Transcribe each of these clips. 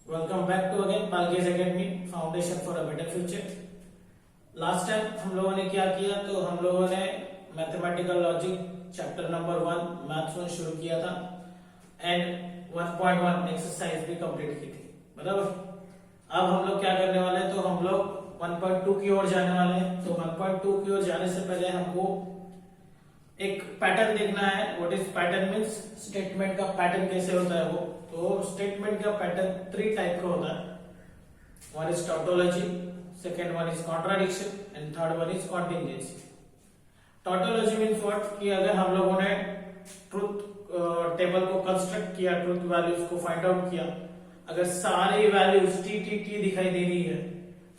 Welcome back to again Palkej academy foundation for a better future. Last time हम लोगों ने क्या किया, तो हम लोगों ने mathematical logic chapter number 1 maths 1 शुरू किया था एंड 1.1 एक्सरसाइज भी कंप्लीट की थी, बराबर। अब हम लोग क्या करने वाले हैं, तो हम लोग 1.2 की ओर जाने वाले हैं। तो 1.2 की ओर जाने से पहले हमको एक पैटर्न देखना है। What is pattern means statement का पैटर्न कैसे होता है वो। तो स्टेटमेंट का पैटर्न 3 टाइप का होता है। One is tautology, second one is contradiction and third one is contingency. Tautology means what, कि अगर हम लोगों ने ट्रुथ टेबल को कंस्ट्रक्ट किया, ट्रुथ वैल्यूज को फाइंड आउट किया, अगर सारी वैल्यूज टी टी टी दिखाई दे रही है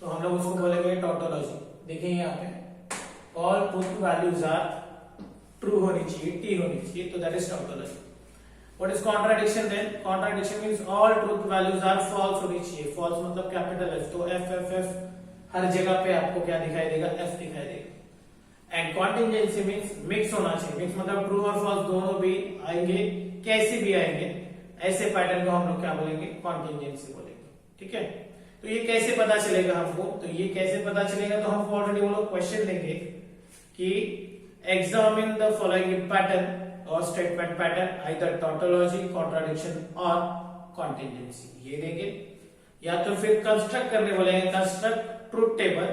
तो हम लोग उसको बोलेंगे टॉटोलॉजी। देखिए यहाँ पे all truth values are true होनी चाहिए, टी होनी चाहिए, तो that is tautology. What is contradiction then? Contradiction means all truth values are false होनी चाहिए। फॉल्स मतलब कैपिटल एफ, तो एफ एफ एफ हर जगह पे आपको क्या दिखाई देगा? एफ दिखाई देगा। एंड कॉन्टिंजेंसी मींस मिक्स होना चाहिए। मिक्स मतलब ट्रू और फॉल्स दोनों भी आएंगे, कैसे भी आएंगे। ऐसे पैटर्न को हम लोग क्या बोलेंगे? कॉन्टिंजेंसी बोलेंगे, ठीक है। तो ये कैसे पता चलेगा हमको? तो ये कैसे पता चलेगा, तो हमको ऑलरेडी वो लोग क्वेश्चन देंगे कि examine the following pattern or statement pattern, either tautology, contradiction or contingency। ये देंगे, या तो फिर कंस्ट्रक्ट करने बोलेंगे, construct truth table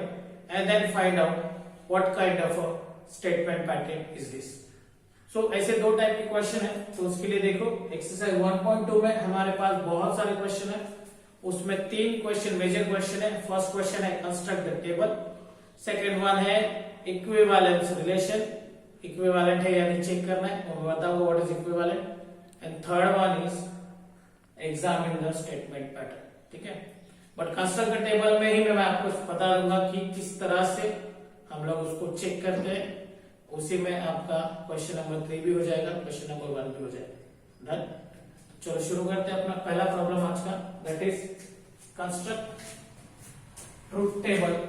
and then find out what kind of statement pattern is this. So ऐसे 2 टाइप के क्वेश्चन है। तो उसके लिए देखो एक्सरसाइज 1.2 में हमारे पास बहुत सारे क्वेश्चन है। उसमें 3 क्वेश्चन मेजर क्वेश्चन है। फर्स्ट क्वेश्चन है construct the table, second one है इक्विवेलेंस रिलेशन, इक्विवेलेंट है यानी चेक करना है, और बताओ what is equivalent, and third one is examine the statement pattern, ठीक है। बट कंस्ट्रक्ट टेबल में ही मैं आपको बता दूंगा कि किस तरह से हम लोग उसको चेक करते हैं। उसी में आपका क्वेश्चन नंबर 3 भी हो जाएगा, क्वेश्चन नंबर 1 भी हो जाएगा। डन। चलो शुरू करते हैं अपना पहला प्रॉब्लम आज का, that is construct truth table.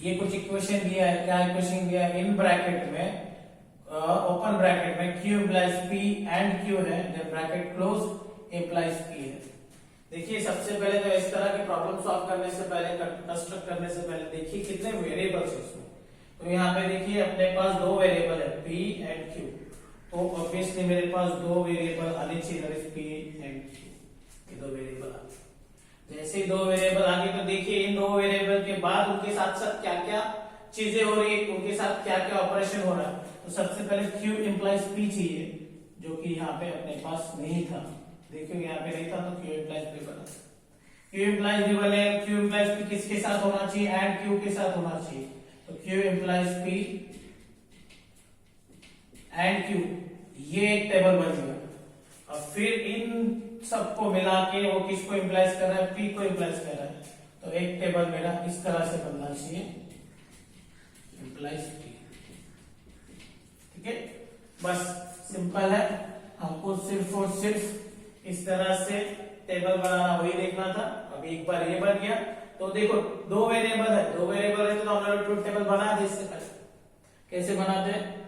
ये कुछ इक्वेशन दिया है। क्या इक्वेशन दिया है? इन ब्रैकेट में ओपन ब्रैकेट में Q implies P and Q है, जब ब्रैकेट क्लोज implies P है। देखिए सबसे पहले तो इस तरह के प्रॉब्लम सॉल्व करने से पहले, कंस्ट्रक्ट करने से पहले देखिए कितने वेरिएबल्स है इसमें। तो यहाँ पे देखिए अपने पास 2 वेरिएबल है P एंड Q, तो ऑब्वियसली मेरे पास 2 वेरिएबल आने चाहिए, P एंड Q। ये 2 वेरिएबल आ गए। जैसे ही 2 वेरिएबल आ गए तो देखिए इन 2 वेरिएबल के बाद उनके साथ साथ क्या क्या चीजें हो रही है, उनके साथ क्या क्या ऑपरेशन हो रहा है। तो सबसे पहले Q implies P चाहिए, जो कि यहाँ पे अपने पास नहीं था। देखिए यहाँ पे नहीं था तो Q implies P बना। Q implies P बने, Q implies P किसके साथ होना चाहिए? एंड Q के साथ होना चाहिए। तो Q implies P and Q, ये एक टेबल बन गया। और फिर इन सबको मिला के वो किसको इंप्लाइज कर रहा है? P को इंप्लाइज कर रहा है। तो एक टेबल मेरा इस तरह से बनना चाहिए, इंप्लाइज P, ठीक है। बस सिंपल है, हमको सिर्फ और सिर्फ इस तरह से टेबल बनाना, वही देखना था। अभी एक बार ये बन गया तो देखो 2 वेरिएबल है, 2 वेरिएबल है तो हम लोग ट्रूथ टेबल बना दे। इससे पहले कैसे बनाते हैं?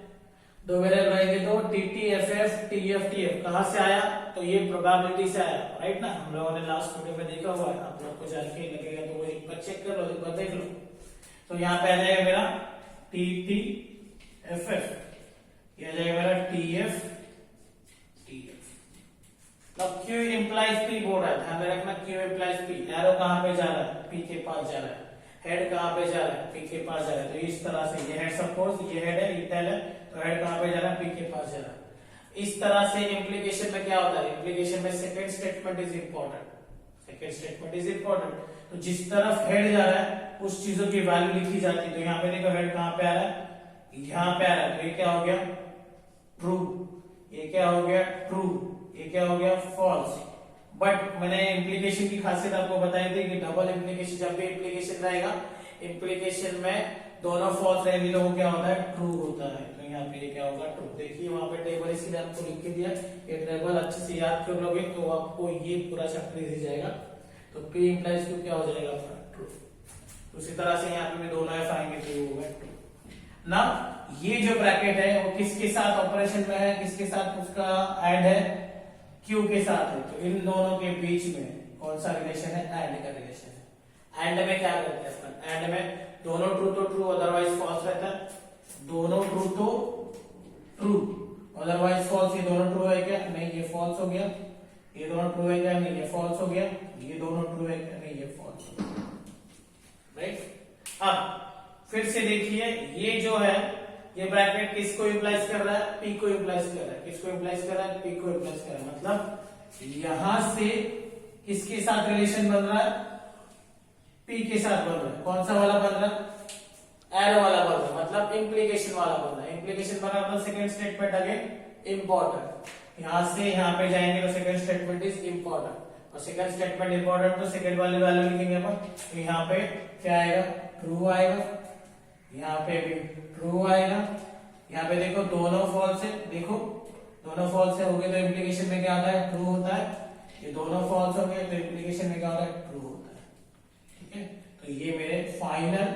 2 वेरिएबल रहेंगे तो T F F T F T F कहां से आया? तो ये प्रोबेबिलिटी से आया, राइट ना। हम लोगों ने लास्ट वीडियो में देखा हुआ है, आप लोग को जाके लगेगा तो वो एक बार चेक कर लो, एक बार देख लो। तो यहाँ पे आ जाएगा मेरा टी टी एफ एफ, ये आ जाएगा मेरा टी एफ टी एफ। अब Q implies P बोल रहा है, ध्यान में रखना Q implies P। एरो कहां पे जा रहा है? P के पास जा रहा है। हेड कहां पे जा रहा है? P के पास जा रहा है। तो इस तरह से ये हेड, सपोज ये हेड है, ये टेल है, तो हेड कहां पे जा रहा है? P के पास जा रहा है। इस तरह से इम्प्लीकेशन में क्या होता है? इम्प्लीकेशन में second statement is important, second statement is important. तो जिस तरफ हेड जा रहा है उस चीजों की वैल्यू लिखी जाती है। तो यहाँ पे देखो हेड कहां पे आ रहा है? यहाँ पे आ रहा है, तो ये क्या हो गया? ट्रू। ये क्या हो गया? ट्रू। ये क्या हो गया? फॉल्स। बट मैंने इम्प्लीकेशन की खासियत आपको बताई थी कि डबल इम्प्लीकेशन, जब भी इम्प्लीकेशन रहेगा, इम्प्लीकेशन में दोनों फॉल्स रहेंगे तो वो क्या होता है? ट्रू होता है। तो यहाँ पे क्या होगा? ट्रू। देखिए वहां पे टेबल इसीलिए आपको लिख के दिया, ये टेबल अच्छे से याद कर लोगे तो आपको ये पूरा चैप्टर इजी जाएगा। तो P implies Q क्या हो जाएगा? ट्रू। उसी तरह से यहाँ पे भी दोनों एफ आएंगे तो वो है ट्रू ना। ये जो ब्रैकेट है वो किसके साथ ऑपरेशन में है? किसके साथ उसका ऐड है? Q के साथ है। तो इन दोनों के बीच में कौन सा रिलेशन है, एंड का रिलेशन है। एंड में क्या करते हैं अपन, एंड में दोनों ट्रू तो ट्रू अदरवाइज फॉल्स रहता है, दोनों ट्रू तो ट्रू अदरवाइज फॉल्स। ये दोनों ट्रू है क्या, नहीं ये फॉल्स हो गया, ये दोनों ट्रू है क्या, नहीं ये फॉल्स हो गया, ये दोनों ट्रू है क्या, नहीं ये फॉल्स हो गया, राइट। अब फिर से देखिए ये जो है ये ब्रैकेट किसको इंप्लाइज कर रहा है, पी को इंप्लाइज कर रहा है, किसको इंप्लाइज कर रहा है, पी को इंप्लाइज कर रहा है। मतलब यहां से किसके साथ रिलेशन बन रहा है, पी के साथ बन रहा है। कौन सा वाला बन रहा है, एरो वाला बन रहा है, मतलब इंप्लीकेशन वाला बन रहा है। इंप्लीकेशन बना तो सेकंड स्टेटमेंट अगेन इंपॉर्टेंट, यहां से यहां पे जाएंगे तो सेकंड स्टेटमेंट इज इंपॉर्टेंट, और सेकंड स्टेटमेंट इंपॉर्टेंट तो सेकंड वाली वैल्यू लिखेंगे अपन। तो यहां पे क्या आएगा, ट्रू आएगा, यहाँ पे भी ट्रू आएगा। यहाँ पे देखो दोनों फॉल्स है, देखो दोनों फॉल्स है, हो गए तो इम्प्लीकेशन में क्या आता है, ट्रू होता है। ये दोनों फॉल्स हो गए तो इम्प्लीकेशन में क्या होता है, ट्रू होता है। ठीक है, तो ये मेरे फाइनल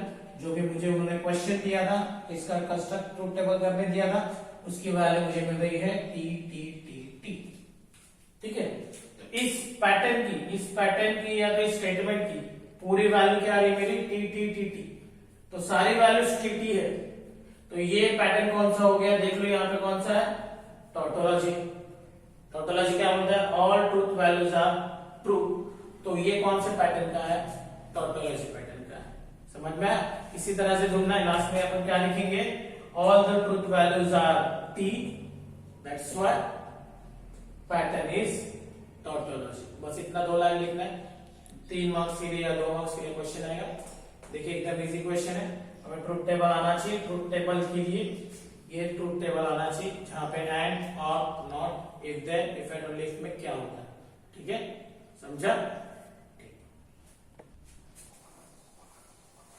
जो भी मुझे उन्होंने क्वेश्चन दिया था, इसका कंस्ट्रक्ट ट्रूथ टेबल करने दिया था, उसकी वैल्यू मुझे मिल रही है टी टी टी टी। ठीक है, तो इस पैटर्न की या तो इस स्टेटमेंट की पूरी वैल्यू क्या आ रही है मेरी, टी टी टी टी। तो सारी वैल्यूज टी है, तो ये पैटर्न कौन सा हो गया, देख लो यहाँ पे कौन सा है, टोटोलॉजी। टोटोलॉजी क्या होता है, all truth values are true. तो ये कौन से पैटर्न का है, टोटोलॉजी पैटर्न का है। समझ में आया, इसी तरह से ढूंढना है। लास्ट में अपन क्या लिखेंगे, all the truth values R T, that's why pattern is tautology. बस इतना 2 लाइन लिखना है, 3 मार्क्स के लिए या 2 मार्क्स के लिए क्वेश्चन आएगा। देखिए एकदम इजी क्वेश्चन है, हमें ट्रूथ टेबल आना चाहिए। ट्रूथ टेबल के लिए ये ट्रूथ टेबल आना चाहिए जहां पे एंड और not, if then, if and only if में क्या होता है। ठीक है, समझा।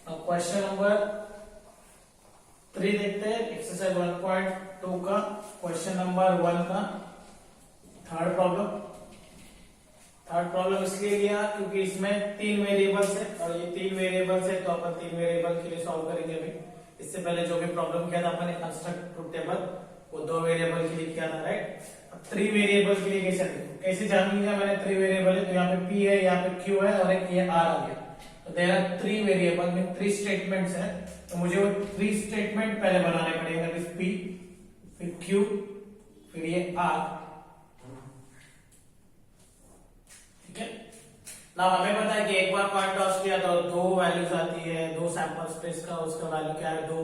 अब क्वेश्चन नंबर 3 देखते हैं, एक्सरसाइज 1.2 का क्वेश्चन नंबर 1 का थर्ड प्रॉब्लम इसलिए लिया क्योंकि इसमें 3 वेरिएबल्स है, और ये 3 वेरिएबल्स है तो अपन 3 वेरिएबल के लिए सॉल्व करेंगे अभी। इससे पहले जो भी प्रॉब्लम किया था अपन ने कंस्ट्रक्ट ट्रूथ टेबल, वो 2 वेरिएबल के लिए किया था, राइट। अब 3 वेरिएबल के लिए कैसे जान लिया मैंने, 3 वेरिएबल है तो यहाँ पे p है, यहाँ पे q है और एक ये r आ गया। तो देयर आर 3 वेरिएबल में 3 स्टेटमेंट्स हैं, तो मुझे वो 3 स्टेटमेंट पहले बनाने पड़ेंगे। p, फिर q, फिर ये r। ना हमें पता है कि एक बार पॉइंट टॉस किया तो 2 वैल्यूज आती है, 2 सैंपल स्पेस का, उसका वैल्यू क्या है 2।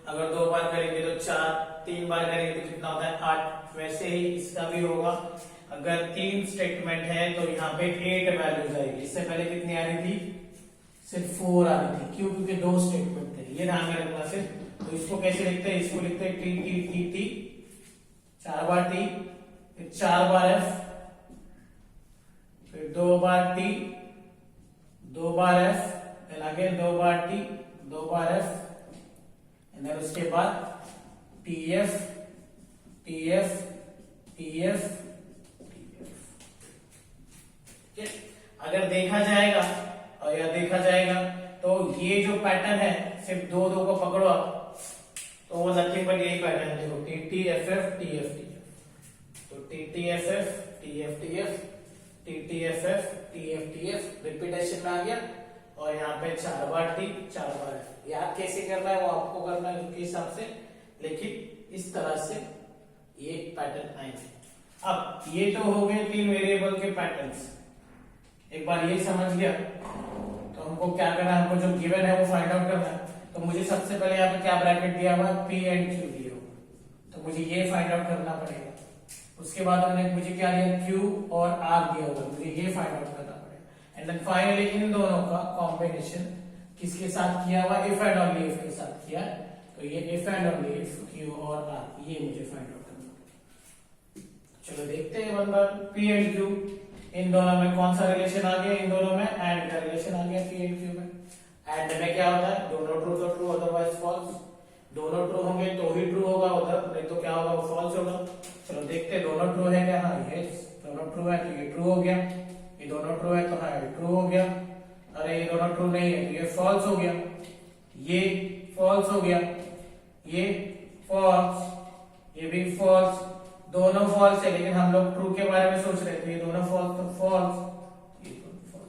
अगर 2 बार करेंगे तो 4, 3 बार करेंगे तो कितना होता है 8। वैसे ही इसका भी होगा, अगर 3 स्टेटमेंट है तो यहाँ पे 8 वैल्यूज आएगी। इससे पहले कितनी आ रही थी, सिर्फ 4 आ रही थी, क्यों, क्योंकि 2 स्टेटमेंट थे। ये ध्यान में रखना सिर्फ। तो इसको कैसे लिखते हैं, इसको लिखते हैं टी टी टी टी, 4 बार टी, फिर 4 बार एफ, फिर 2 बार टी, 2 बार एफ, देन अगेन 2 बार टी, 2 बार एफ, एंड देन उसके बाद T F T F T F T F. अगर देखा जाएगा और या देखा जाएगा तो ये जो पैटर्न है सिर्फ 2 2 को पकड़ो आप, तो वो नथिंग बट यही पैटर्न है। देखो T T F F T F T F, तो T T F F T F T F T T F F T F T F, repetition में आ गया। और यहाँ पे 4 बार टी, 4 बार एफ। याद कैसे करना है वो आपको करना है उसके हिसाब से, लेकिन इस तरह से ये पैटर्न आएंगे। अब ये तो हो गए 3 वेरिएबल के पैटर्न्स। एक बार ये समझ गया तो हमको क्या करना है, हमको जो गिवन है वो फाइंड आउट करना है। तो मुझे सबसे पहले यहाँ पे क्या ब्रैकेट दिया हुआ है, पी एंड क्यू दिया हुआ, तो मुझे ये फाइंड आउट करना पड़ेगा। उसके बाद उन्होंने मुझे क्या दिया, Q और R दिया हुआ, मुझे ये फाइंड आउट करना पड़ेगा। एंड देन फाइनली इन दोनों का कॉम्बिनेशन किसके साथ किया हुआ, इफ एंड ओनली इफ के साथ किया, तो ये if and only if Q और R, ये मुझे फाइंड आउट करना पड़ेगा। चलो देखते हैं one bar. P and Q, इन दोनों में कौन सा रिलेशन आ गया, इन दोनों में एंड का रिलेशन आ गया। P एंड Q में एंड में क्या होता है, दोनों ट्रू तो ट्रू अदरवाइज फॉल्स। दोनों ट्रू होंगे तो ही ट्रू होगा, उधर नहीं तो क्या होगा, वो फॉल्स होगा। चलो देखते हैं दोनों ट्रू है क्या, हाँ ये दोनों ट्रू है तो ये ट्रू हो गया, ये दोनों ट्रू है तो हाँ ये ट्रू हो गया। अरे ये दोनों ट्रू नहीं है तो ये फॉल्स हो गया, ये फॉल्स हो गया, ये फॉल्स, ये भी फॉल्स, दोनों फॉल्स है। लेकिन हम लोग ट्रू के बारे में सोच रहे थे, ये दोनों फॉल्स तो फॉल्स, ये दोनों फॉल्स।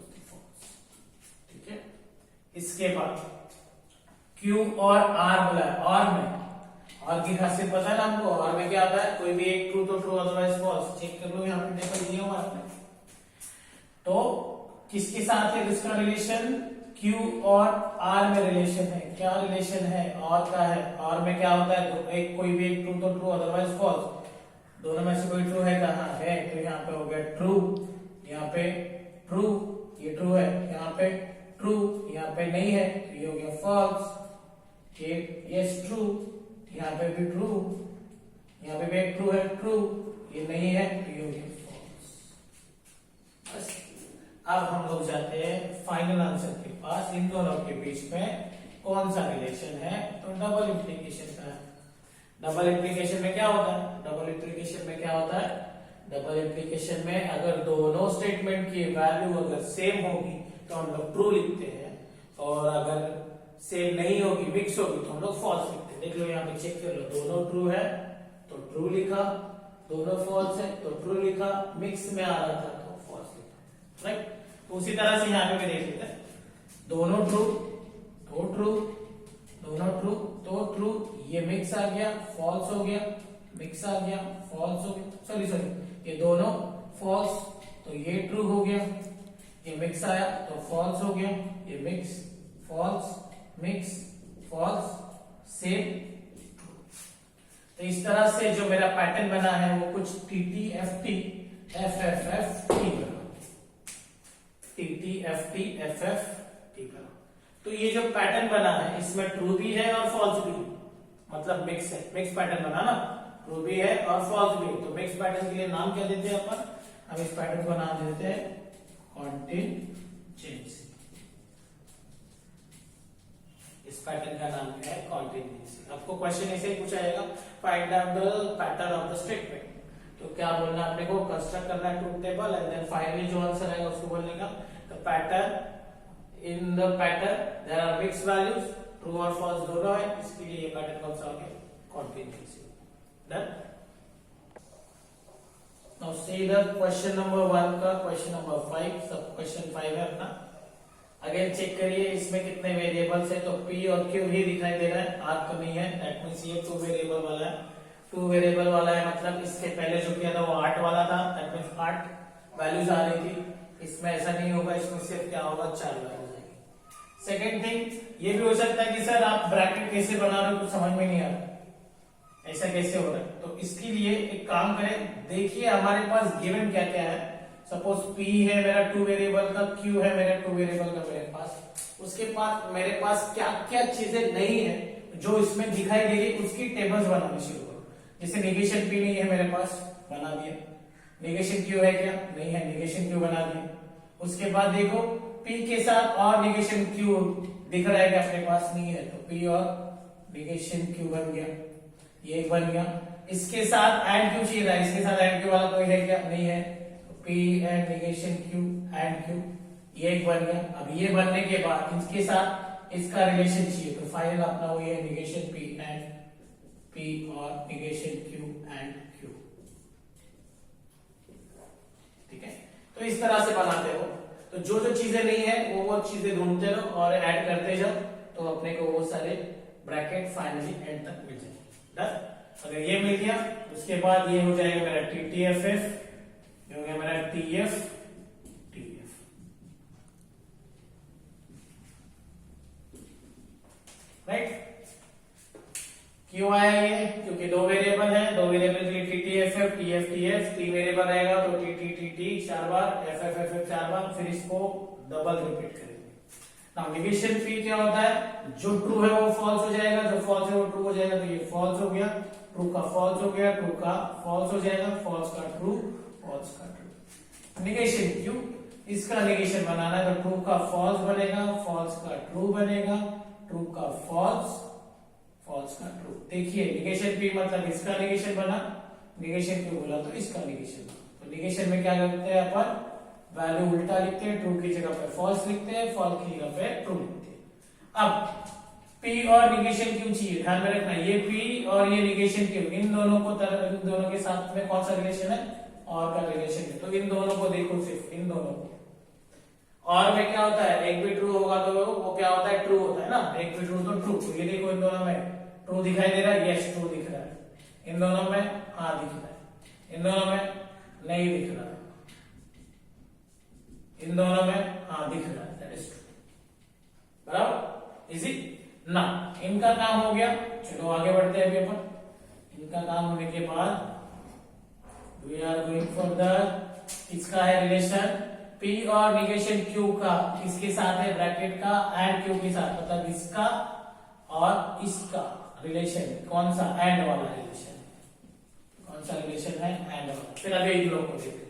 इसके बाद क्यू और आर बोला है, और की खासियत पता है ना हमको, और में क्या आता है, कोई भी एक ट्रू तो ट्रू अदरवाइज फॉल्स। चेक कर लो यहाँ पे टेबल दिया हुआ है। तो किसके साथ है इसका रिलेशन, क्यू और आर में रिलेशन है। क्या रिलेशन है, और का है। और में क्या होता है, तो एक कोई भी एक ट्रू तो ट्रू अदरवाइज फॉल्स, दोनों में से कोई ट्रू है कहाँ है, तो यहाँ पे हो गया ट्रू, यहाँ पे ट्रू, ये ट्रू है, यहाँ पे ट्रू, यहाँ पे नहीं है तो ये हो गया फॉल्स, ये यस ट्रू, यहाँ पे भी ट्रू, यहाँ पे भी एक ट्रू है, ट्रू, ये नहीं है तो ये हो गया फॉल्स। बस अब हम लोग जाते हैं फाइनल आंसर के पास। इन दोनों के बीच में कौन सा रिलेशन है, तो डबल इंप्लीकेशन का है। डबल इंप्लीकेशन में क्या होता है, डबल इंप्लीकेशन में क्या होता है, डबल इंप्लीकेशन में अगर दोनों स्टेटमेंट की वैल्यू अगर सेम होगी तो हम लोग ट्रू लिखते हैं, और अगर सेम नहीं होगी, मिक्स होगी, तो हम लोग फॉल्स लिखते हैं। देख लो यहाँ पे, चेक कर लो, दोनों ट्रू है तो ट्रू लिखा, दोनों फॉल्स है तो ट्रू लिखा, मिक्स में आ रहा था तो फॉल्स लिखा, राइट। तो उसी तरह से यहाँ पे भी देख लेते हैं, दोनों ट्रू तो ट्रू, दोनों ट्रू तो ट्रू, ये मिक्स आ गया फॉल्स हो गया, मिक्स आ गया फॉल्स हो गया, सॉरी ये दोनों फॉल्स तो ये ट्रू हो गया, ये मिक्स आया तो फॉल्स हो गया, ये mix false mix false same. तो इस तरह से जो मेरा पैटर्न बना है वो कुछ TT FT FFF TT FT FF बना। तो ये जो पैटर्न बना है इसमें ट्रू भी है और फॉल्स भी है, मतलब मिक्स है, मिक्स पैटर्न बना ना, ट्रू भी है और फॉल्स भी है। तो मिक्स पैटर्न के लिए नाम क्या देते हैं अपन, हम इस पैटर्न को नाम देते हैं कॉन्टिजेंसी। इस पैटर्न का नाम क्या है, कॉन्टिजेंसी। आपको क्वेश्चन ऐसे ही पूछा जाएगा, find out the pattern of the statement. तो क्या बोलना है अपने को, कंस्ट्रक्ट करना है truth table and then finally जो आंसर आएगा उसको बोलने का। The pattern, in the pattern there are mix values, true और फॉल्स दोनों है, इसके लिए ये पैटर्न कौन सा हो गया, contingency. Done. Now see the question number 1 का क्वेश्चन नंबर 5, सब क्वेश्चन 5 है अपना। अगेन चेक करिए इसमें कितने वेरिएबल्स है, तो p और q ही दिखाई दे रहा है, r तो नहीं है, दैट मींस ये 2 वेरिएबल वाला है। 2 वेरिएबल वाला है मतलब इसके पहले जो किया था वो 8 वाला था, दैट मींस 8 वैल्यूज आ रही थी। इसमें ऐसा नहीं होगा, इसमें सिर्फ क्या होगा, 4 वैल्यूज आएंगी। सेकंड थिंग ये भी हो सकता है कि सर आप ब्रैकेट कैसे बना रहे हो कुछ समझ में नहीं आ रहा, ऐसा कैसे हो रहा है। तो इसके लिए एक काम करें, देखिए हमारे पास गिवन क्या क्या है। सपोज p है मेरा 2 वेरिएबल का, q है मेरा 2 वेरिएबल का मेरे पास, उसके बाद मेरे पास क्या क्या चीजें नहीं है जो इसमें दिखाई दे रही, उसकी टेबल्स बनानी शुरू करो। जैसे नेगेशन p नहीं है मेरे पास, बना दिया। नेगेशन q है क्या, नहीं है, नेगेशन q बना दिया। उसके बाद देखो p के साथ और नेगेशन q दिख रहा है क्या अपने पास, नहीं है, तो p और नेगेशन q बन गया, ये एक बन गया। इसके साथ एंड q चाहिए था, इसके साथ एंड q वाला कोई है क्या, नहीं है, p and negation q and q, ये एक बन गया। अब ये बनने के बाद इसके साथ इसका रिलेशन चाहिए, तो फाइनल अपना वो ये नेगेशन p एंड p और नेगेशन q एंड q, ठीक है। तो इस तरह से बनाते हो, तो जो जो चीजें नहीं है वो चीजें ढूंढते रहो और ऐड करते जाओ, तो अपने को वो सारे ब्रैकेट फाइनली एंड तक मिल जाएंगे। अगर ये मिल गया उसके बाद ये हो जाएगा मेरा TTFF, ये हो गया मेरा TF TF, राइट। क्यों आया ये, क्योंकि 2 वेरिएबल है, 2 वेरिएबल के लिए TTFF TF TF, 3 वेरिएबल रहेगा तो TT TT 4 बार, FF FF 4 बार, फिर इसको डबल रिपीट करेंगे। नाउ नेगेशन p क्या होता है, जो ट्रू है वो फॉल्स हो जाएगा, जो फॉल्स है वो ट्रू हो जाएगा, तो ये फॉल्स हो गया, ट्रू का फॉल्स हो गया, ट्रू का फॉल्स हो जाएगा, फॉल्स का ट्रू, फॉल्स का ट्रू। नेगेशन q, इसका नेगेशन बनाना है तो ट्रू का फॉल्स बनेगा, फॉल्स का ट्रू बनेगा, ट्रू का फॉल्स, फॉल्स का ट्रू। देखिए नेगेशन p मतलब इसका नेगेशन बना, नेगेशन q बोला तो इसका नेगेशन बना। तो नेगेशन में क्या करते हैं अपन, वैल्यू उल्टा लिखते हैं, ट्रू की जगह पे फॉल्स लिखते हैं, फॉल्स की जगह पे ट्रू लिखते हैं। अब p और नेगेशन q चाहिए, ध्यान में रखना, ये p और ये नेगेशन q, इन दोनों को इन दोनों के साथ में कौन सा रिलेशन है, और का रिलेशन है। तो इन दोनों को देखो, सिर्फ इन दोनों को, और में क्या होता है, एक भी ट्रू होगा तो वो क्या होता है, ट्रू होता है ना, एक भी ट्रू तो ट्रू। तो ये देखो इन दोनों में ट्रू दिखाई दे रहा है, यस ट्रू दिख रहा है, इन दोनों में हाँ दिख रहा है, इन दोनों में नहीं दिख रहा है, इन दोनों में हाँ दिख रहा है, दैट इज ट्रू। बराबर, इजी ना। इनका काम हो गया, चलो आगे बढ़ते हैं अभी अपन। इनका काम होने के बाद we are going for the, इसका है रिलेशन P और निगेशन Q का किसके साथ है, ब्रैकेट का एंड Q के साथ, मतलब इसका और इसका रिलेशन कौन सा, एंड वाला रिलेशन, कौन सा रिलेशन है, एंड वाला। फिर अभी इन लोग को देखते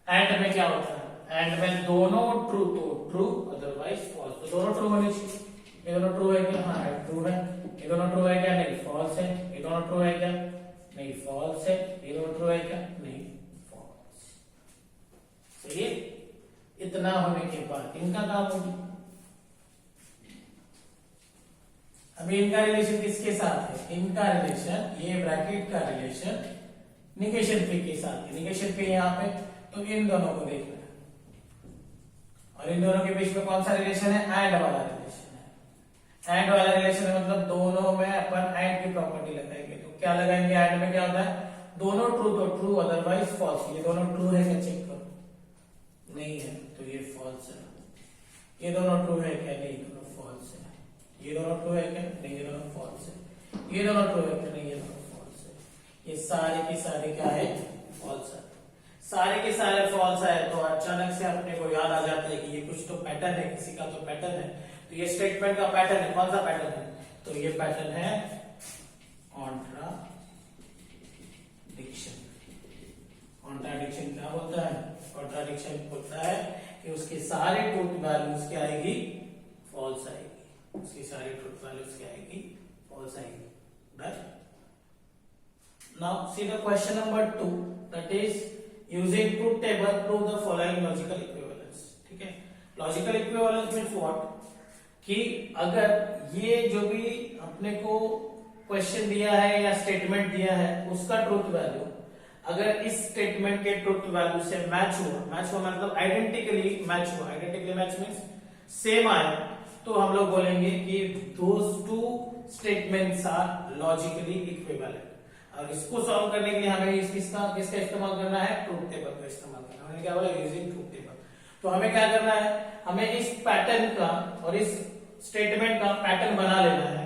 हैं। एंड में क्या होता है, एंड में दोनों ट्रू तो ट्रू, अदरवाइज फॉल्स। तो दोनों ट्रू होने चाहिए। ये दोनों ट्रू है क्या, हाँ ट्रू है। ये दोनों ट्रू है क्या, नहीं फॉल्स है। ये दोनों ट्रू है क्या, नहीं फॉल्स है। ये दोनों ट्रू है क्या, नहीं फॉल्स। सही है। इतना होने के बाद इनका काम होगी। अभी इनका रिलेशन किसके साथ है, इनका रिलेशन, ये ब्रैकेट का रिलेशन निगेशन P के साथ है। निगेशन P यहाँ पे, तो इन दोनों को देखना है। और इन दोनों के बीच में कौन सा रिलेशन है, एंड वाला रिलेशन है। एंड वाला रिलेशन है मतलब दोनों में अपन एंड की प्रॉपर्टी लगाएंगे। तो क्या लगाएंगे, एंड में क्या होता है, दोनों ट्रू तो ट्रू, अदरवाइज फॉल्स। ये दोनों ट्रू है क्या, चेक करो, नहीं है तो ये फॉल्स है। ये दोनों ट्रू है क्या, नहीं, दोनों फॉल्स है। ये दोनों ट्रू है क्या, नहीं, ये दोनों फॉल्स है। ये दोनों ट्रू है क्या, नहीं, ये दोनों फॉल्स है। ये सारे के सारे क्या है, फॉल्स है। सारे के सारे फॉल्स है तो अचानक से अपने को याद आ जाता है कि ये कुछ तो पैटर्न है, किसी का तो पैटर्न है। तो ये स्टेटमेंट का पैटर्न है, कौन सा पैटर्न है, तो ये पैटर्न है कॉन्ट्राडिक्शन। कॉन्ट्राडिक्शन क्या होता है, कॉन्ट्राडिक्शन होता है कि उसके सारे ट्रूथ वैल्यूज क्या आएगी, फॉल्स आएगी। उसकी सारी ट्रूथ वैल्यूज क्या आएगी, फॉल्स आएगी। Now see the question number 2, that is using truth table prove the following logical equivalence। ठीक है, लॉजिकल इक्विवेलेंस मीन्स व्हाट, कि अगर ये जो भी अपने को क्वेश्चन दिया है या स्टेटमेंट दिया है उसका ट्रूथ वैल्यू अगर इस स्टेटमेंट के ट्रूथ वैल्यू से मैच हुआ मतलब आइडेंटिकली मैच हुआ। आइडेंटिकली मैच मीन्स सेम आया, तो हम लोग बोलेंगे कि those two statements are logically equivalent. और इसको सॉल्व करने के लिए हमें किसका इस्तेमाल करना है, ट्रूथ टेबल का इस्तेमाल करना है। हमने क्या बोला, यूजिंग ट्रूथ टेबल। तो हमें क्या करना है, हमें इस पैटर्न का और इस स्टेटमेंट का पैटर्न बना लेना है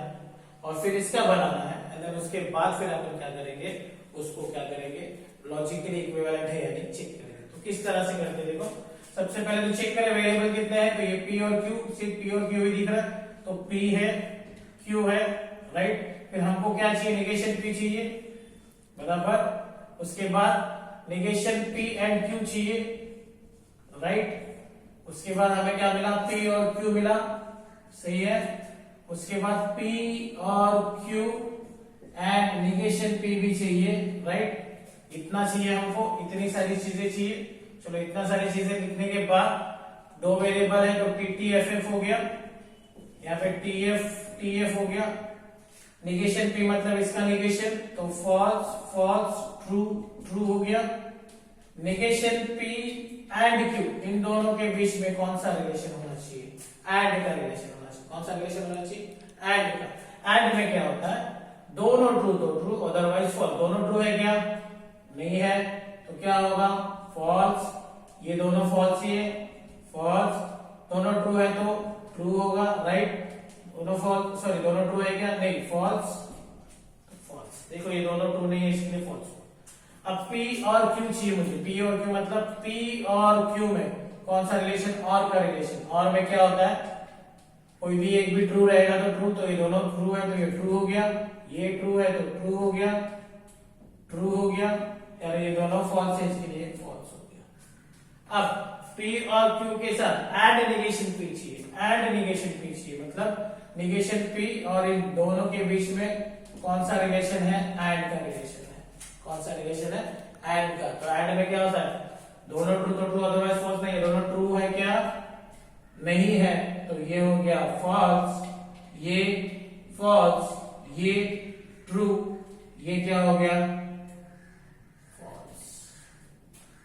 और फिर इसका बनाना है। एंड देन उसके बाद फिर अपन क्या करेंगे, उसको क्या करेंगे, लॉजिकली इक्विवेलेंट है या नहीं चेक करेंगे। तो किस तरह से करते हैं, देखो सबसे पहले तो चेक करें वेरिएबल कितने हैं। तो ये P और Q, सिर्फ P और Q ही दिख रहा है, तो P है Q है, राइट। फिर हमको क्या चाहिए, निगेशन P चाहिए, बराबर। उसके बाद निगेशन P एंड Q चाहिए, राइट। उसके बाद हमें क्या मिला, P और Q मिला, सही है। उसके बाद P और Q एंड निगेशन P भी चाहिए, राइट। इतना चाहिए हमको, इतनी सारी चीजें चाहिए। चलो इतना सारी चीजें लिखने के बाद दो वेरिएबल है तो TTFF हो गया, यहाँ पे TF हो गया। निगेशन P मतलब इसका निगेशन, तो फॉल्स फॉल्स ट्रू ट्रू हो गया। निगेशन P एंड Q, इन दोनों के बीच में कौन सा रिलेशन होना चाहिए, एंड का रिलेशन होना चाहिए। कौन सा रिलेशन होना चाहिए, एंड का। एंड में क्या होता है, दोनों ट्रू तो ट्रू, अदरवाइज फॉल्स। दोनों ट्रू है क्या, नहीं है, तो क्या होगा, फॉल्स। ये दोनों फॉल्स ही है, फॉल्स। दोनों ट्रू है तो ट्रू होगा, राइट। दोनों फॉल्स, सॉरी दोनों ट्रू है क्या, नहीं फॉल्स, फॉल्स। देखो ये दोनों ट्रू नहीं है, इसलिए फॉल्स। अब P और Q चाहिए मुझे। P और Q मतलब P और Q में कौन सा रिलेशन, और का रिलेशन। और में क्या होता है, कोई भी एक भी ट्रू रहेगा तो ट्रू, तो ये दोनों ट्रू है तो ये ट्रू हो गया, ये ट्रू है तो ट्रू हो गया, ट्रू हो गया, यार ये दोनों फॉल्स है, इसके लिए फॉल्स हो गया। अब P और Q के साथ एंड निगेशन P चाहिए, एंड निगेशन P चाहिए, मतलब निगेशन P और इन दोनों के बीच में कौन सा रिलेशन है, एंड का रिलेशन है। कौन सा रिलेशन है, एंड का। तो एंड में क्या होता है, दोनों ट्रू तो ट्रू, अदरवाइज फॉल्स नहीं है। दोनों ट्रू है क्या, नहीं है, तो ये हो गया फॉल्स, ये फॉल्स, ये ट्रू, ये क्या हो गया, फॉल्स।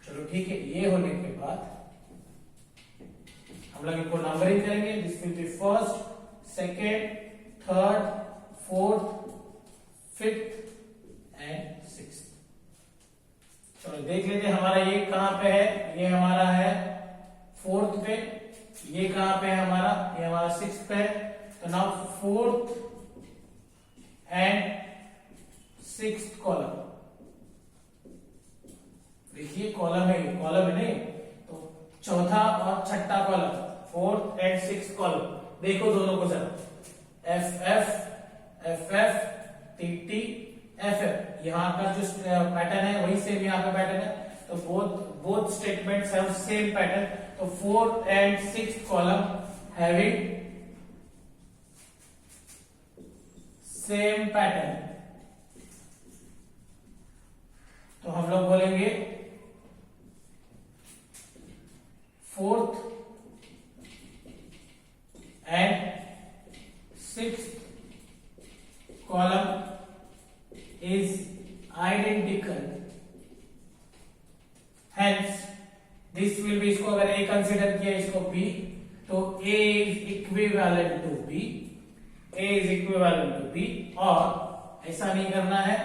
चलो ठीक है, ये होने के बाद हम लोग इनको नंबरिंग करेंगे। This will be first, second, third, fourth, fifth and sixth. चलो देख लेते हैं हमारा ये कहां पे है। ये हमारा है फोर्थ पे, ये कहां पे है हमारा, ये हमारा सिक्स्थ पे है। तो now fourth and sixth column, देखिए कॉलम है, कॉलम है नहीं, तो चौथा और छठा column, fourth and sixth column. देखो दोनों को जरा, F F F F T T F F, यहाँ का जो पैटर्न है वही सेम यहाँ का पैटर्न है। तो both statements have same pattern. तो fourth and sixth column having same pattern. तो हम लोग बोलेंगे fourth and sixth column is identical, hence this will be, इसको अगर A कंसिडर किया इसको B, तो A is equivalent to B, A is equivalent to B। और ऐसा नहीं करना है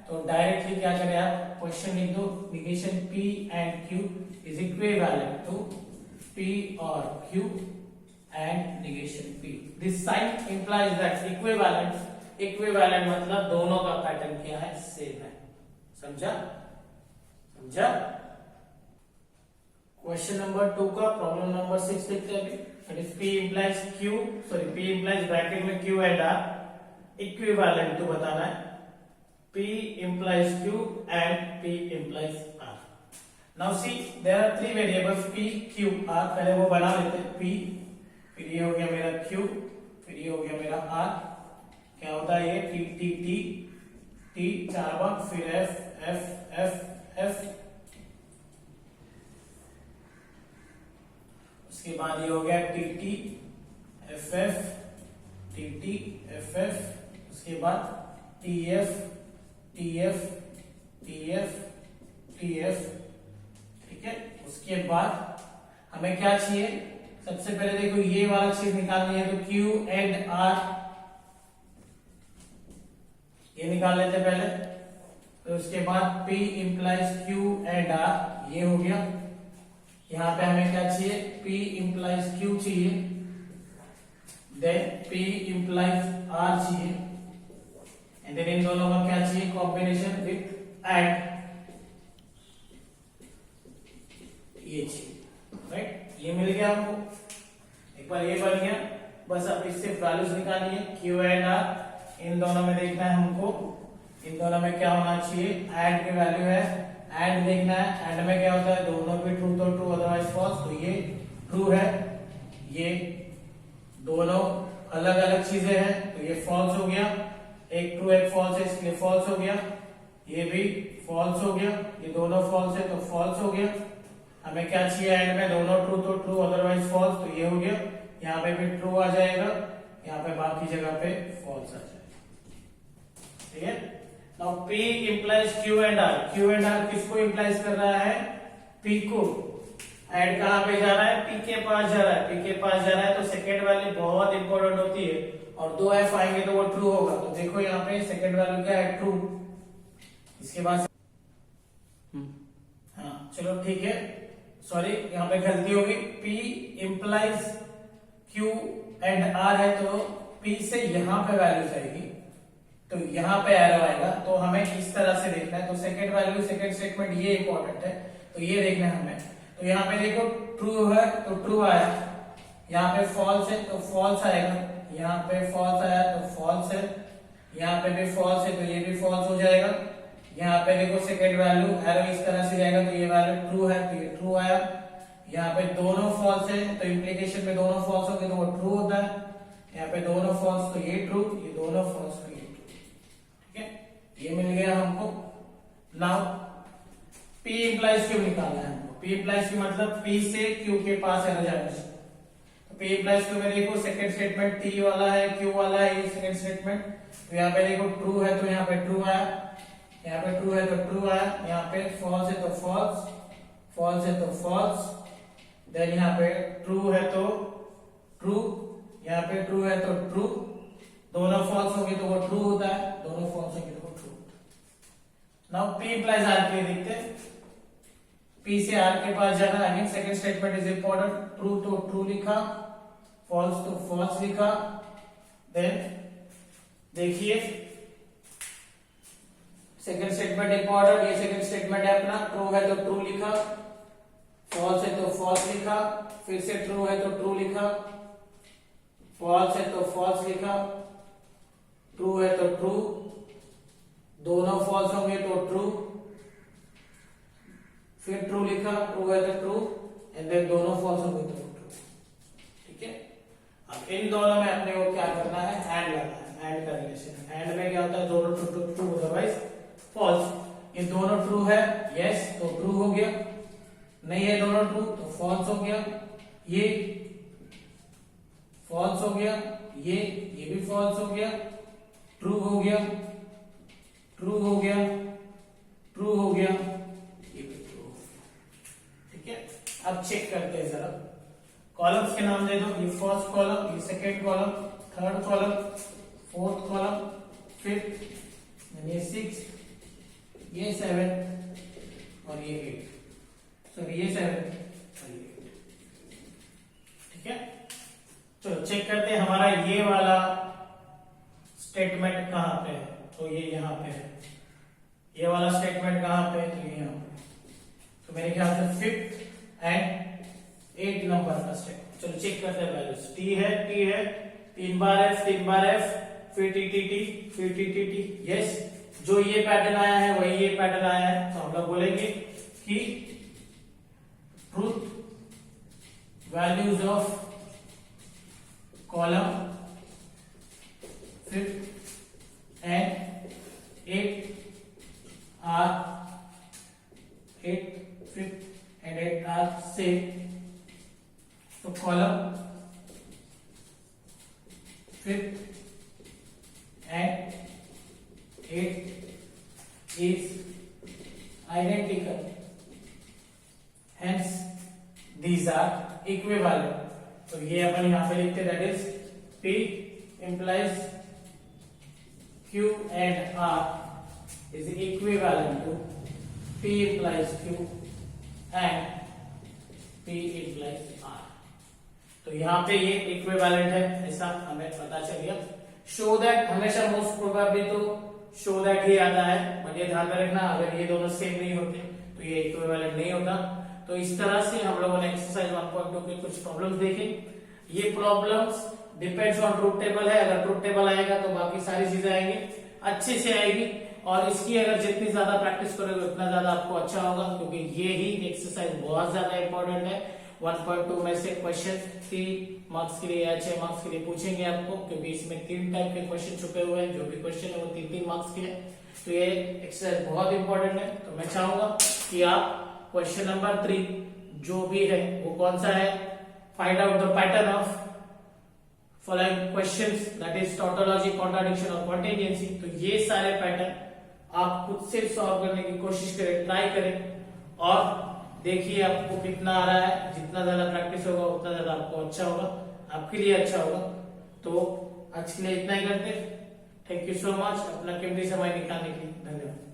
तो डायरेक्टली क्या करें आप, क्वेश्चन लिख दो, negation P and Q is equivalent to P or Q and negation P। This sign implies that equivalence, equivalent मतलब दोनों का पैटर्न क्या है, सेम है। समझा? समझा? क्वेश्चन नंबर 2 का प्रॉब्लम नंबर 6 देखते हैं अभी। That is P implies Q, sorry P implies bracket में Q and R equivalent to बताना है। P implies Q and P implies R। Now see there are 3 variables P, Q, R। पहले वो बना लेते हैं, P, फिर ये हो गया मेरा Q, फिर ये हो गया मेरा R। क्या होता है ये, टी टी टी टी 4 बार, फिर एफ एफ एफ एफ, उसके बाद ये हो गया T T F F T T F F, उसके बाद T F T F T F T F. ठीक है, उसके बाद हमें क्या चाहिए, सबसे पहले देखो ये वाला चीज निकालनी है, तो क्यू एंड आर ये निकाल लेते पहले। तो उसके बाद P implies Q and R, ये हो गया। यहाँ पे हमें क्या चाहिए, P implies Q चाहिए, देन P implies R चाहिए, एंड देन इन दोनों का क्या चाहिए, कॉम्बिनेशन विथ एंड, ये चाहिए, राइट। ये मिल गया हमको, एक बार ये बन गया, बस अब इससे वैल्यूज निकालनी है, Q एंड R। इन दोनों में देखना है हमको, इन दोनों में क्या होना चाहिए, एंड की वैल्यू है, एंड देखना है। एंड में क्या होता है, दोनों भी ट्रू तो ट्रू, अदरवाइज फॉल्स। तो ये ट्रू है, ये दोनों अलग अलग चीजें हैं, तो ये फॉल्स हो गया, एक ट्रू एक फॉल्स है, इसलिए फॉल्स हो गया। ये भी फॉल्स हो गया, ये दोनों फॉल्स है तो फॉल्स हो गया। हमें क्या चाहिए, एंड में दोनों ट्रू तो ट्रू, अदरवाइज फॉल्स, तो ये हो गया। यहाँ पे भी ट्रू आ जाएगा, यहाँ पे बाकी जगह पे फॉल्स आ जाएगा। ठीक है, now P implies Q and R। Q and R किसको implies कर रहा है, P को। एंड कहां पे जा रहा है, P के पास जा रहा है, P के पास जा रहा है, तो सेकंड वैल्यू बहुत इंपॉर्टेंट होती है, और 2 F आएंगे तो वो ट्रू होगा। तो देखो यहाँ पे सेकंड वैल्यू क्या है, ट्रू। इसके बाद हाँ चलो ठीक है, सॉरी यहाँ पे गलती होगी, P implies Q and R है, तो P से यहाँ पे वैल्यू जाएगी, तो यहाँ पे एरो आएगा, तो हमें इस तरह से देखना है। तो सेकंड वैल्यू, सेकंड स्टेटमेंट ये इंपॉर्टेंट है, तो ये देखना है हमें। तो यहाँ पे देखो ट्रू है तो ट्रू आया, यहाँ पे फॉल्स है तो फॉल्स आएगा, यहाँ पे फॉल्स आया तो फॉल्स है, यहाँ पे भी फॉल्स है तो ये भी फॉल्स हो जाएगा। यहाँ पे देखो सेकंड वैल्यू एरो इस तरह से जाएगा, तो ये वैल्यू ट्रू है तो ये ट्रू आया। यहाँ पे दोनों फॉल्स है तो इम्प्लीकेशन में दोनों फॉल्स होंगे तो वो ट्रू होता है। यहाँ पे दोनों फॉल्स तो ये ट्रू, ये दोनों फॉल्स तो ये ट्रू। ठीक है, ये मिल गया हमको। नाउ P implies Q निकालना है हमको। P implies Q मतलब P से Q के पास एरो जाना चाहिए। तो P implies Q में देखो सेकंड स्टेटमेंट T वाला है, Q वाला है, ये सेकंड स्टेटमेंट। तो यहाँ पे देखो ट्रू है तो यहाँ पे ट्रू आया, यहाँ पे ट्रू है तो ट्रू आया, यहाँ पे फॉल्स है तो फॉल्स, फॉल्स है तो फॉल्स, देन यहाँ पे ट्रू है तो ट्रू, यहाँ पे ट्रू है तो ट्रू, दोनों फॉल्स होंगे तो वो ट्रू होता है, दोनों फॉल्स होंगे तो वो ट्रू होता है। नाउ P implies R के देखते हैं, P से R के पास जाना। Again second statement is important, true तो ट्रू लिखा, फॉल्स तो फॉल्स लिखा। देन देखिए सेकंड स्टेटमेंट इंपॉर्टेंट, ये सेकंड स्टेटमेंट है अपना, ट्रू है तो ट्रू लिखा, फॉल्स है तो फॉल्स लिखा, फिर से ट्रू है तो ट्रू लिखा, फॉल्स है तो फॉल्स लिखा, ट्रू है तो ट्रू, दोनों फॉल्स होंगे तो ट्रू, फिर ट्रू लिखा, ट्रू है तो ट्रू, एंड देन दोनों फॉल्स होंगे तो ट्रू। ठीक है, अब इन दोनों में अपने को क्या करना है, एंड लगाना है, एंड का रिलेशन। एंड में क्या होता है, दोनों true true true, otherwise false. ये दोनों ट्रू है, यस तो ट्रू हो गया, नहीं है दोनों ट्रू तो फॉल्स हो गया, ये फॉल्स हो गया, ये भी फॉल्स हो गया, ट्रू हो गया, ट्रू हो गया, ट्रू हो गया, ये भी ट्रू हो गया। ठीक है, अब चेक करते हैं जरा, कॉलम्स के नाम दे दो, ये फर्स्ट कॉलम, ये second column, third column, fourth column, fifth, ये सिक्स, ये 7 और ये 8, सॉरी ये 7 और ये 8। ठीक है, चलो चेक करते हैं हमारा ये वाला स्टेटमेंट कहां पे है, तो ये यहां पे है। ये वाला स्टेटमेंट कहां पे है, तो ये यहां पे। तो मेरे ख्याल से 5th एंड 8 नंबर का स्टेटमेंट। चलो चेक करते हैं वैल्यूज। टी है 3 बार F, फिर टी, फिर टी। यस, जो ये पैटर्न आया है वही ये पैटर्न आया है, तो हम लोग बोलेंगे कि truth values of column 5th and 8 are 8, 5th and 8 are same. तो column 5th and 8 is identical, hence these are equivalent. तो ये अपन यहां पे लिखते, that is P implies Q and R is equivalent to P implies Q and P implies R. तो यहाँ पे ये इक्विवेलेंट है, ऐसा हमें पता चल गया। शो दैट हमेशा मोस्ट प्रोबेबली तो शो दैट ही आता है, बट ये ध्यान में रखना अगर ये दोनों सेम नहीं होते तो ये इक्विवेलेंट नहीं होता। तो इस तरह से हम लोगों ने एक्सरसाइज 1.2 के कुछ प्रॉब्लम्स देखे। ये problems depends on truth table है, अगर ट्रूथ टेबल आएगा तो बाकी सारी चीजें आएंगी, अच्छे से आएगी। और इसकी अगर जितनी ज्यादा प्रैक्टिस करोगे उतना ज्यादा आपको अच्छा होगा, क्योंकि ये ही एक्सरसाइज बहुत ज्यादा इंपॉर्टेंट है। 1.2 में से क्वेश्चन 3 मार्क्स के लिए या 6 मार्क्स के लिए पूछेंगे आपको, क्योंकि इसमें 3 टाइप के क्वेश्चन छुपे हुए हैं, जो भी क्वेश्चन है वो 3-3 मार्क्स के हैं। तो ये एक्सरसाइज बहुत इंपॉर्टेंट है। तो मैं चाहूंगा कि आप क्वेश्चन नंबर 3 जो भी है वो कौन सा है, find out the pattern of following questions, that is tautology, contradiction और कॉन्टिजेंसी। तो ये सारे पैटर्न आप खुद से सॉल्व करने की कोशिश करें, ट्राई करें और देखिए आपको कितना आ रहा है। जितना ज्यादा प्रैक्टिस होगा उतना ज्यादा आपको अच्छा होगा, आपके लिए अच्छा होगा। तो आज के लिए इतना ही करते। थैंक यू सो मच अपना कीमती समय निकालने के लिए, धन्यवाद।